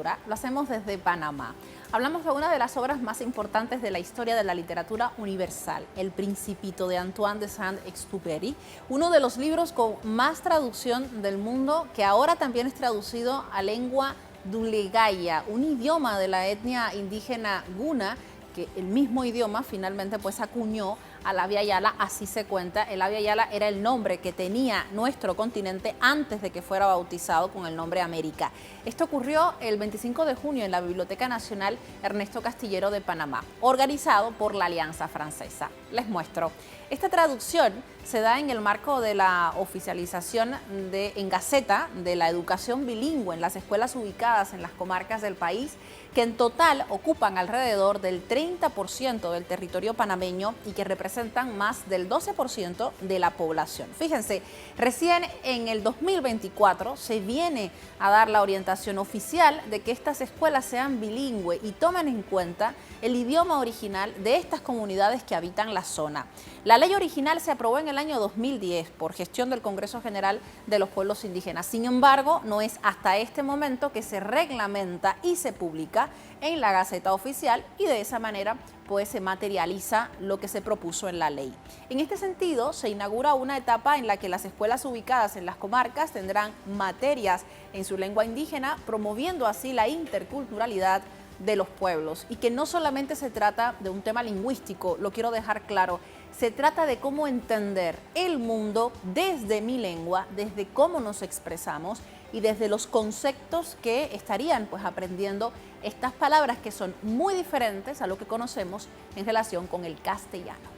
Cultura lo hacemos desde Panamá. Hablamos de una de las obras más importantes de la historia de la literatura universal, El Principito de Antoine de Saint-Exupéry, uno de los libros con más traducción del mundo, que ahora también es traducido a lengua dulegaya, un idioma de la etnia indígena guna, que el mismo idioma finalmente pues acuñó al Abya Yala. Así se cuenta. El Abya Yala era el nombre que tenía nuestro continente antes de que fuera bautizado con el nombre América. Esto ocurrió el 25 de junio en la Biblioteca Nacional Ernesto Castillero de Panamá, organizado por la Alianza Francesa. Les muestro. Esta traducción se da en el marco de la oficialización en Gaceta de la educación bilingüe en las escuelas ubicadas en las comarcas del país, que en total ocupan alrededor del 30% del territorio panameño y que representan más del 12% de la población. Fíjense, recién en el 2024 se viene a dar la orientación oficial de que estas escuelas sean bilingües y tomen en cuenta el idioma original de estas comunidades que habitan la zona. La ley original se aprobó en el año 2010 por gestión del Congreso General de los Pueblos Indígenas. Sin embargo, no es hasta este momento que se reglamenta y se publica en la Gaceta Oficial, y de esa manera pues se materializa lo que se propuso en la ley. En este sentido, se inaugura una etapa en la que las escuelas ubicadas en las comarcas tendrán materias en su lengua indígena, promoviendo así la interculturalidad de los pueblos, y que no solamente se trata de un tema lingüístico, lo quiero dejar claro, se trata de cómo entender el mundo desde mi lengua, desde cómo nos expresamos y desde los conceptos que estarían pues aprendiendo estas palabras que son muy diferentes a lo que conocemos en relación con el castellano.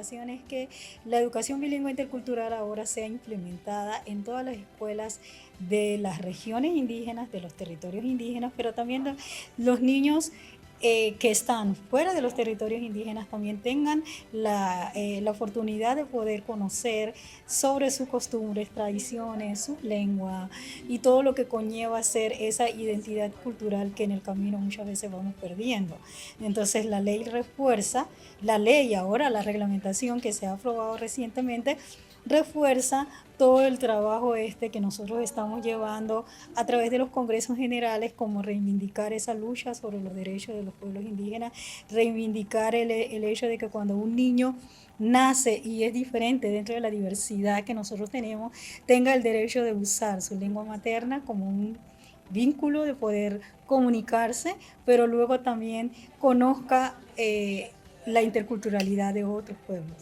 Es que la educación bilingüe intercultural ahora sea implementada en todas las escuelas de las regiones indígenas, de los territorios indígenas, pero también los niños que están fuera de los territorios indígenas también tengan la oportunidad de poder conocer sobre sus costumbres, tradiciones, su lengua y todo lo que conlleva ser esa identidad cultural que en el camino muchas veces vamos perdiendo. Entonces la ley refuerza, la ley ahora, la reglamentación que se ha aprobado recientemente, refuerza todo el trabajo que nosotros estamos llevando a través de los congresos generales, como reivindicar esa lucha sobre los derechos de los pueblos indígenas, reivindicar el hecho de que cuando un niño nace y es diferente dentro de la diversidad que nosotros tenemos, tenga el derecho de usar su lengua materna como un vínculo de poder comunicarse, pero luego también conozca la interculturalidad de otros pueblos.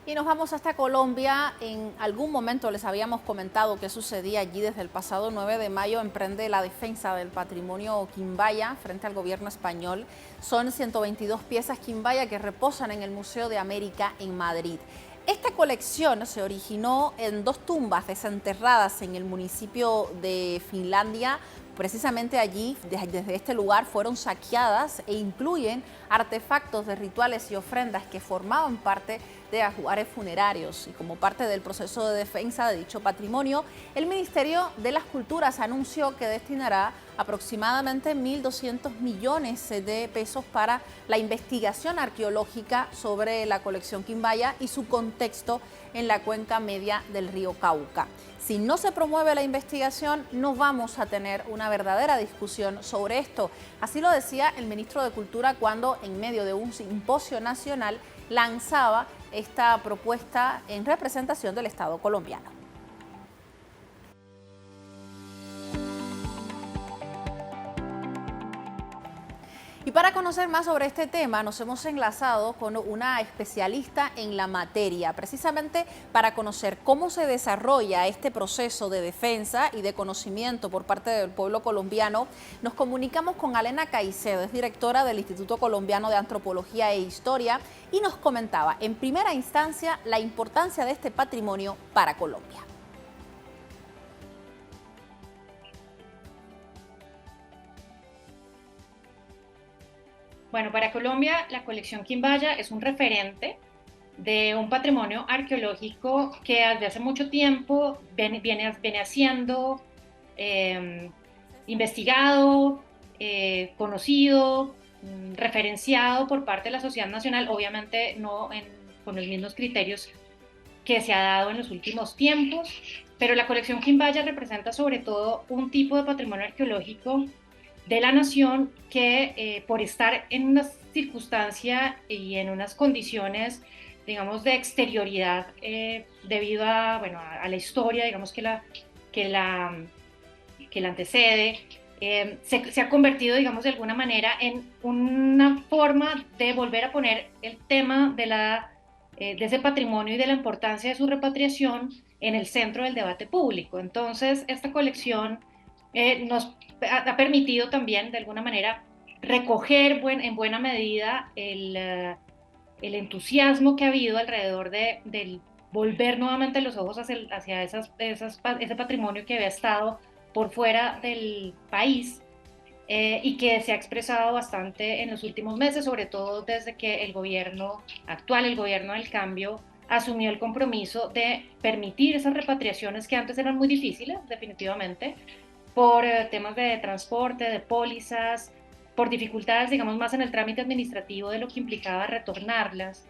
Y nos vamos hasta Colombia. En algún momento les habíamos comentado qué sucedía allí. Desde el pasado 9 de mayo emprende la defensa del patrimonio quimbaya frente al gobierno español. Son 122 piezas quimbaya que reposan en el Museo de América en Madrid. Esta colección se originó en 2 tumbas desenterradas en el municipio de Finlandia. Precisamente allí, desde este lugar, fueron saqueadas e incluyen artefactos de rituales y ofrendas que formaban parte de ajuares funerarios. Y como parte del proceso de defensa de dicho patrimonio, el Ministerio de las Culturas anunció que destinará aproximadamente 1.200 millones de pesos para la investigación arqueológica sobre la colección quimbaya y su contexto en la cuenca media del río Cauca. Si no se promueve la investigación, no vamos a tener una verdadera discusión sobre esto. Así lo decía el ministro de Cultura cuando, en medio de un simposio nacional, lanzaba esta propuesta en representación del Estado colombiano. Y para conocer más sobre este tema, nos hemos enlazado con una especialista en la materia, precisamente para conocer cómo se desarrolla este proceso de defensa y de conocimiento por parte del pueblo colombiano. Nos comunicamos con Alena Caicedo, es directora del Instituto Colombiano de Antropología e Historia, y nos comentaba en primera instancia la importancia de este patrimonio para Colombia. Bueno, para Colombia la colección Quimbaya es un referente de un patrimonio arqueológico que desde hace mucho tiempo viene siendo investigado, conocido, referenciado por parte de la sociedad nacional, obviamente no con los mismos criterios que se ha dado en los últimos tiempos, pero la colección Quimbaya representa sobre todo un tipo de patrimonio arqueológico de la nación que por estar en una circunstancia y en unas condiciones, digamos, de exterioridad debido a, bueno, a la historia, digamos, que la, que la antecede, se ha convertido, digamos, de alguna manera en una forma de volver a poner el tema de ese patrimonio y de la importancia de su repatriación en el centro del debate público. Entonces, esta colección nos ha permitido también, de alguna manera, recoger en buena medida el entusiasmo que ha habido alrededor del volver nuevamente los ojos hacia ese patrimonio que había estado por fuera del país y que se ha expresado bastante en los últimos meses, sobre todo desde que el gobierno actual, el gobierno del cambio, asumió el compromiso de permitir esas repatriaciones que antes eran muy difíciles, definitivamente, por temas de transporte, de pólizas, por dificultades, digamos, más en el trámite administrativo de lo que implicaba retornarlas.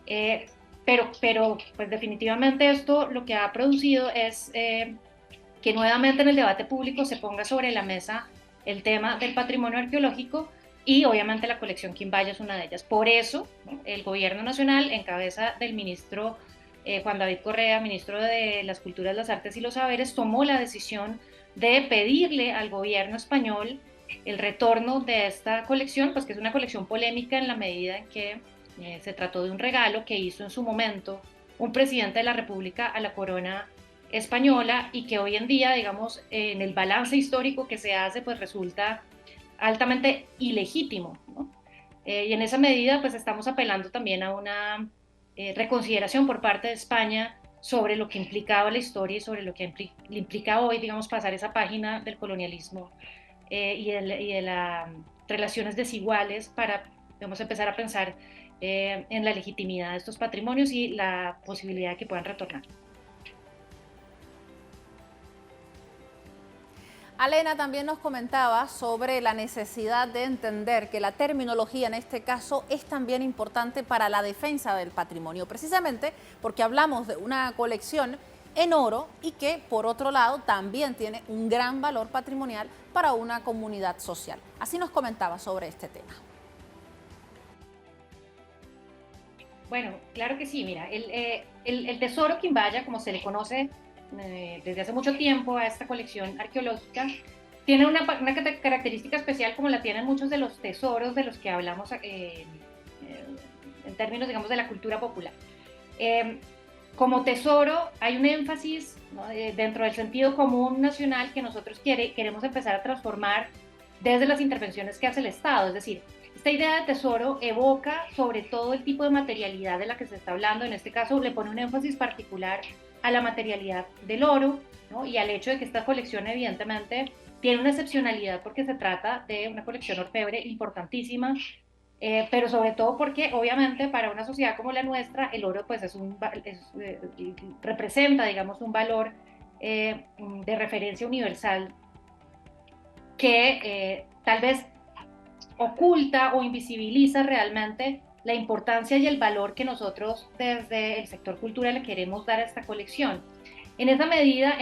Eh, pues definitivamente esto lo que ha producido es que nuevamente en el debate público se ponga sobre la mesa el tema del patrimonio arqueológico y obviamente la colección Quimbaya es una de ellas. Por eso, ¿no?, el gobierno nacional, en cabeza del ministro Juan David Correa, ministro de las Culturas, las Artes y los Saberes, tomó la decisión de pedirle al gobierno español el retorno de esta colección, pues que es una colección polémica en la medida en que se trató de un regalo que hizo en su momento un presidente de la República a la corona española y que hoy en día, digamos, en el balance histórico que se hace, pues resulta altamente ilegítimo, ¿no? Y en esa medida, pues estamos apelando también a una reconsideración por parte de España sobre lo que implicaba la historia y sobre lo que implica hoy, digamos, pasar esa página del colonialismo y de las relaciones desiguales para, digamos, empezar a pensar en la legitimidad de estos patrimonios y la posibilidad de que puedan retornar. Alena también nos comentaba sobre la necesidad de entender que la terminología en este caso es también importante para la defensa del patrimonio, precisamente porque hablamos de una colección en oro y que por otro lado también tiene un gran valor patrimonial para una comunidad social. Así nos comentaba sobre este tema. Bueno, claro que sí, mira, el tesoro Quimbaya, como se le conoce desde hace mucho tiempo a esta colección arqueológica, tiene una característica especial como la tienen muchos de los tesoros de los que hablamos en términos, digamos, de la cultura popular. Como tesoro hay un énfasis, ¿no?, dentro del sentido común nacional que nosotros queremos empezar a transformar desde las intervenciones que hace el Estado, es decir, esta idea de tesoro evoca sobre todo el tipo de materialidad de la que se está hablando. En este caso le pone un énfasis particular a la materialidad del oro, ¿no?, y al hecho de que esta colección evidentemente tiene una excepcionalidad porque se trata de una colección orfebre importantísima, pero sobre todo porque obviamente para una sociedad como la nuestra el oro pues representa, digamos, un valor de referencia universal que tal vez oculta o invisibiliza realmente la importancia y el valor que nosotros desde el sector cultural le queremos dar a esta colección. En esa medida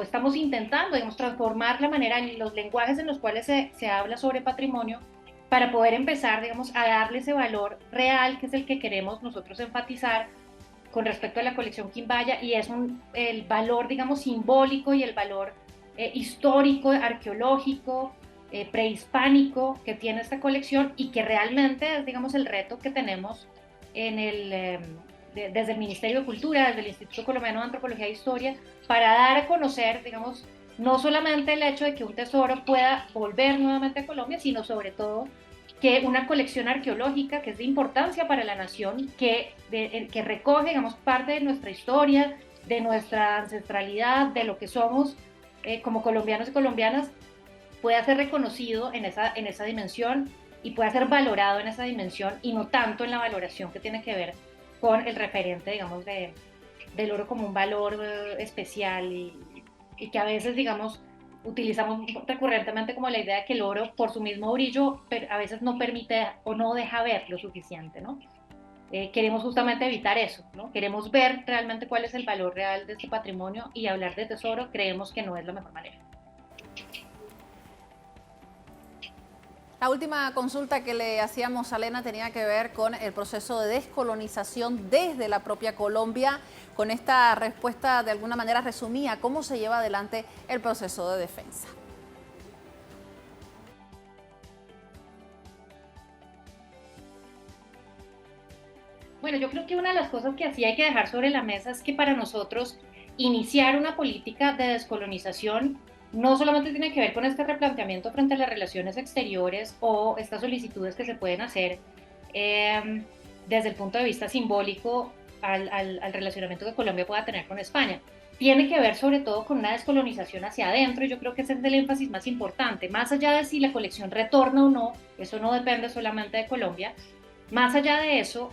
estamos intentando, digamos, transformar la manera en los lenguajes en los cuales se habla sobre patrimonio para poder empezar, digamos, a darle ese valor real que es el que queremos nosotros enfatizar con respecto a la colección Quimbaya, y es el valor, digamos, simbólico y el valor histórico, arqueológico, prehispánico que tiene esta colección y que realmente es, digamos, el reto que tenemos desde el Ministerio de Cultura, desde el Instituto Colombiano de Antropología e Historia, para dar a conocer, digamos, no solamente el hecho de que un tesoro pueda volver nuevamente a Colombia, sino sobre todo que una colección arqueológica que es de importancia para la nación, que recoge, digamos, parte de nuestra historia, de nuestra ancestralidad, de lo que somos como colombianos y colombianas, pueda ser reconocido en esa dimensión y pueda ser valorado en esa dimensión y no tanto en la valoración que tiene que ver con el referente, digamos, del oro como un valor especial y que a veces, digamos, utilizamos recurrentemente como la idea de que el oro por su mismo brillo a veces no permite o no deja ver lo suficiente, ¿no? queremos justamente evitar eso, ¿no? Queremos ver realmente cuál es el valor real de este patrimonio y hablar de tesoro creemos que no es la mejor manera. La última consulta que le hacíamos a Lena tenía que ver con el proceso de descolonización desde la propia Colombia. Con esta respuesta, de alguna manera, resumía cómo se lleva adelante el proceso de defensa. Bueno, yo creo que una de las cosas que sí hay que dejar sobre la mesa es que para nosotros iniciar una política de descolonización no solamente tiene que ver con este replanteamiento frente a las relaciones exteriores o estas solicitudes que se pueden hacer desde el punto de vista simbólico al relacionamiento que Colombia pueda tener con España. Tiene que ver sobre todo con una descolonización hacia adentro y yo creo que ese es el énfasis más importante. Más allá de si la colección retorna o no, eso no depende solamente de Colombia. Más allá de eso,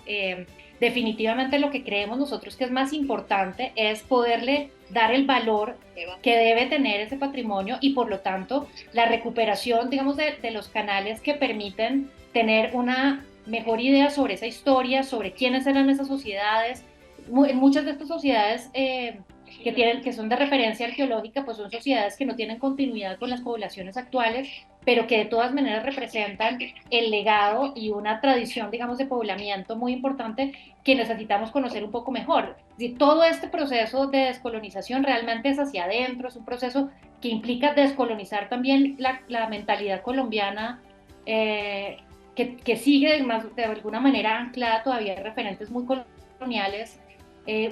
definitivamente lo que creemos nosotros que es más importante es poderle dar el valor que debe tener ese patrimonio y por lo tanto la recuperación, digamos, de los canales que permiten tener una mejor idea sobre esa historia, sobre quiénes eran esas sociedades. En muchas de estas sociedades que son de referencia arqueológica, pues son sociedades que no tienen continuidad con las poblaciones actuales, pero que de todas maneras representan el legado y una tradición, digamos, de poblamiento muy importante que necesitamos conocer un poco mejor. Y todo este proceso de descolonización realmente es hacia adentro, es un proceso que implica descolonizar también la mentalidad colombiana, que sigue de alguna manera anclada todavía en referentes muy coloniales,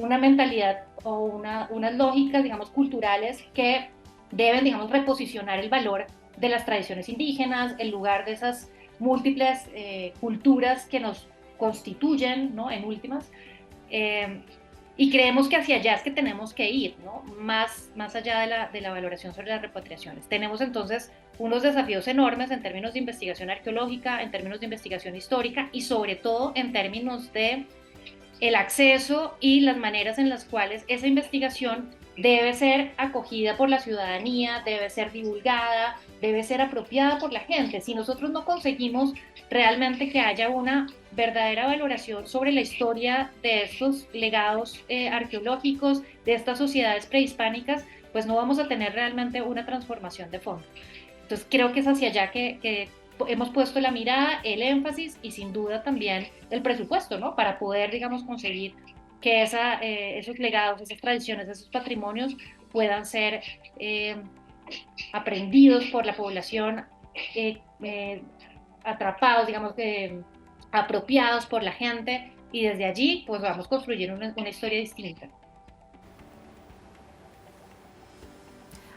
una mentalidad o unas lógicas, digamos, culturales que deben, digamos, reposicionar el valor de las tradiciones indígenas, el lugar de esas múltiples culturas que nos constituyen, ¿no? En últimas. Y creemos que hacia allá es que tenemos que ir, ¿no? Más allá de la valoración sobre las repatriaciones. Tenemos entonces unos desafíos enormes en términos de investigación arqueológica, en términos de investigación histórica y sobre todo en términos de el acceso y las maneras en las cuales esa investigación debe ser acogida por la ciudadanía, debe ser divulgada, debe ser apropiada por la gente. Si nosotros no conseguimos realmente que haya una verdadera valoración sobre la historia de estos legados arqueológicos, de estas sociedades prehispánicas, pues no vamos a tener realmente una transformación de fondo. Entonces creo que es hacia allá que hemos puesto la mirada, el énfasis y sin duda también el presupuesto, ¿no? Para poder, digamos, conseguir que esos legados, esas tradiciones, esos patrimonios puedan ser aprendidos por la población, atrapados, digamos, apropiados por la gente y desde allí pues vamos construyendo una historia distinta.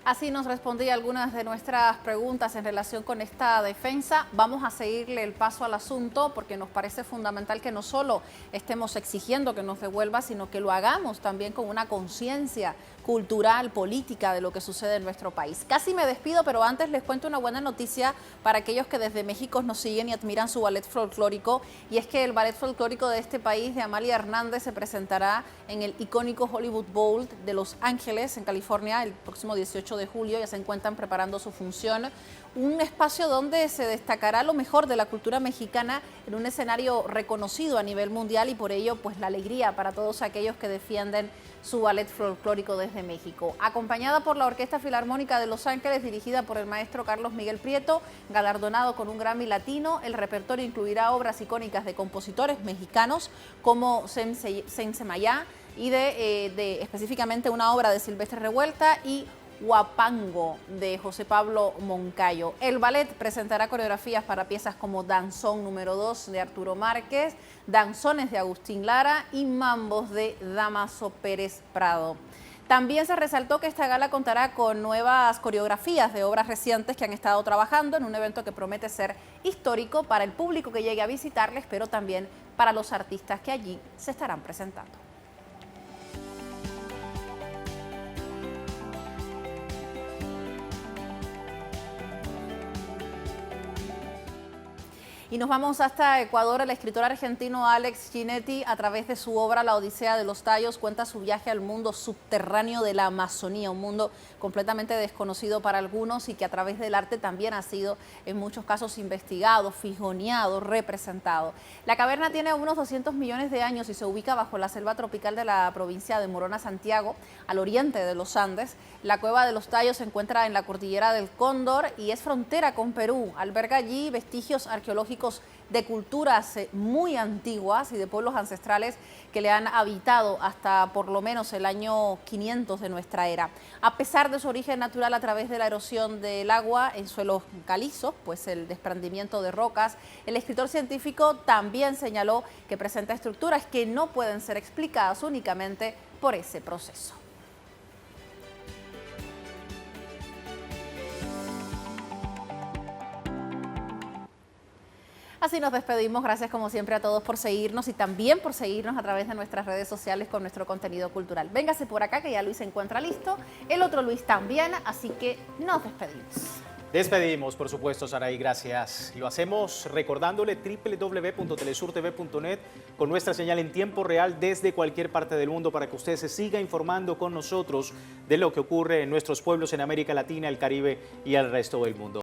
Así nos respondía algunas de nuestras preguntas en relación con esta defensa. Vamos a seguirle el paso al asunto porque nos parece fundamental que no solo estemos exigiendo que nos devuelva, sino que lo hagamos también con una conciencia cultural, política de lo que sucede en nuestro país. Casi me despido, pero antes les cuento una buena noticia para aquellos que desde México nos siguen y admiran su ballet folclórico, y es que el ballet folclórico de este país, de Amalia Hernández, se presentará en el icónico Hollywood Bowl de Los Ángeles, en California, el próximo 18 de julio. Ya se encuentran preparando su función, un espacio donde se destacará lo mejor de la cultura mexicana en un escenario reconocido a nivel mundial, y por ello pues la alegría para todos aquellos que defienden su ballet folclórico desde México. Acompañada por la Orquesta Filarmónica de Los Ángeles, dirigida por el maestro Carlos Miguel Prieto, galardonado con un Grammy Latino, el repertorio incluirá obras icónicas de compositores mexicanos como Sensemayá y específicamente una obra de Silvestre Revuelta y Huapango de José Pablo Moncayo. El ballet presentará coreografías para piezas como Danzón número 2 de Arturo Márquez, Danzones de Agustín Lara y Mambos de Damaso Pérez Prado. También se resaltó que esta gala contará con nuevas coreografías de obras recientes que han estado trabajando en un evento que promete ser histórico para el público que llegue a visitarles, pero también para los artistas que allí se estarán presentando. Y nos vamos hasta Ecuador. El escritor argentino Alex Ginetti, a través de su obra La Odisea de los Tallos, cuenta su viaje al mundo subterráneo de la Amazonía, un mundo completamente desconocido para algunos y que a través del arte también ha sido en muchos casos investigado, fijoneado, representado. La caverna tiene unos 200 millones de años y se ubica bajo la selva tropical de la provincia de Morona, Santiago, al oriente de los Andes. La cueva de los Tallos se encuentra en la cordillera del Cóndor y es frontera con Perú. Alberga allí vestigios arqueológicos de culturas muy antiguas y de pueblos ancestrales que le han habitado hasta por lo menos el año 500 de nuestra era. A pesar de su origen natural a través de la erosión del agua en suelos calizos, pues el desprendimiento de rocas, el escritor científico también señaló que presenta estructuras que no pueden ser explicadas únicamente por ese proceso. Así nos despedimos. Gracias como siempre a todos por seguirnos y también por seguirnos a través de nuestras redes sociales con nuestro contenido cultural. Véngase por acá que ya Luis se encuentra listo, el otro Luis también, así que nos despedimos. Despedimos, por supuesto, Saraí, gracias. Lo hacemos recordándole www.telesurtv.net con nuestra señal en tiempo real desde cualquier parte del mundo para que usted se siga informando con nosotros de lo que ocurre en nuestros pueblos en América Latina, el Caribe y el resto del mundo.